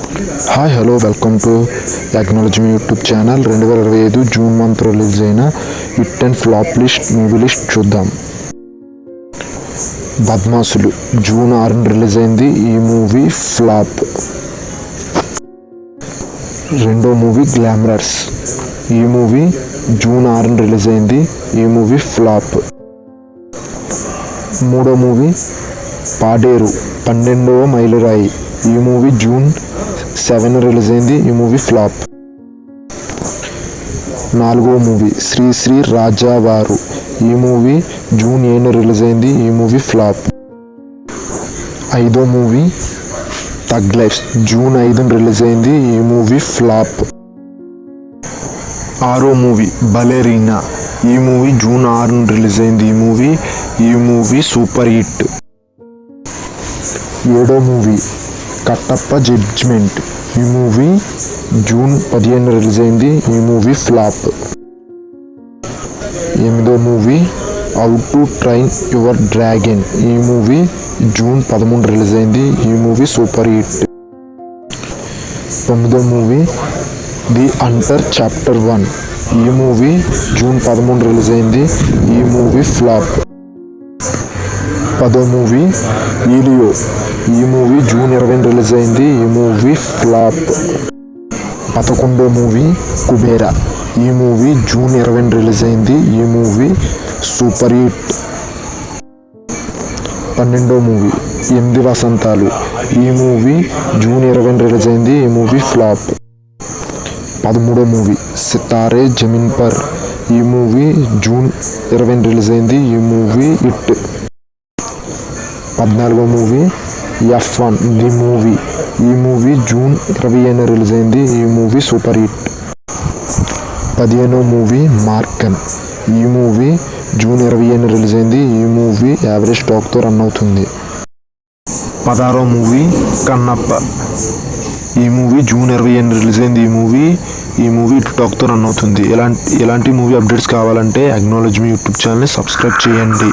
Hi hello welcome to technology YouTube channel. 2025 June month release అయిన hit and flop movie list చూద్దాం. Badmashulu June 6న release అయింది. ఈ movie flop. రెండో movie glamorous. ఈ మూవీ జూన్ 6న రిలీజ్ అయింది. ఈ మూవీ ఫ్లాప్. మూడో మూవీ పాడేరు 12వ మైలురాయి. ఈ మూవీ జూన్ 7 రిలీజ్ అయింది. ఈ మూవీ ఫ్లాప్. నాలుగో మూవీ శ్రీ శ్రీ రాజావారు. ఈ మూవీ జూన్ 7 రిలీజ్ అయింది. ఈ మూవీ ఫ్లాప్. ఐదో movie thug life June 5న release అయింది. ఈ మూవీ ఫ్లాప్. ఆరో మూవీ బలెరీనా. ఈ మూవీ జూన్ 6న రిలీజ్ అయింది. ఈ మూవీ సూపర్ హిట్. ఏడో మూవీ కట్టప్ప జడ్జ్మెంట్. ఈ మూవీ జూన్ 15న రిలీజ్ అయింది. ఈ మూవీ ఫ్లాప్. ఎనిమిదో movie how to train your dragon. ఈ మూవీ జూన్ 13 రిలీజ్ అయింది. ఈ మూవీ సూపర్ హిట్. తొమ్మిదో మూవీ ది హంటర్ చాప్టర్ 1. ఈ మూవీ జూన్ 13 రిలీజ్ అయింది. ఈ మూవీ ఫ్లాప్. పదో మూవీ ఈలియో. ఈ మూవీ జూన్ 20న రిలీజ్ అయింది. ఈ మూవీ ఫ్లాప్. 11వ మూవీ కుబేరా. ఈ మూవీ జూన్ 20న రిలీజ్ అయింది. ఈ మూవీ సూపర్ హిట్. 12వ మూవీ 8 వసంతాలు. ఈ మూవీ జూన్ 20న రిలీజ్ అయింది. ఈ మూవీ ఫ్లాప్. 13వ మూవీ సితారే జమీన్ పర్. ఈ మూవీ జూన్ 20న రిలీజ్ అయింది. ఈ మూవీ హిట్. 14వ మూవీ F1 ది మూవీ. ఈ మూవీ జూన్ 20న రిలీజ్ అయింది. ఈ మూవీ సూపర్ హిట్. 15వ మూవీ మార్కన్. ఈ మూవీ జూన్ 20న రిలీజ్ అయింది. ఈ మూవీ యావరేజ్ టాక్తో రన్ అవుతుంది. 16వ మూవీ కన్నప్ప. ఈ మూవీ జూన్ 20న రిలీజ్ అయింది. ఈ మూవీ టాక్తో రన్ అవుతుంది. ఎలాంటి మూవీ అప్డేట్స్ కావాలంటే టెక్నాలజీ యూట్యూబ్ ఛానల్ని సబ్స్క్రైబ్ చేయండి.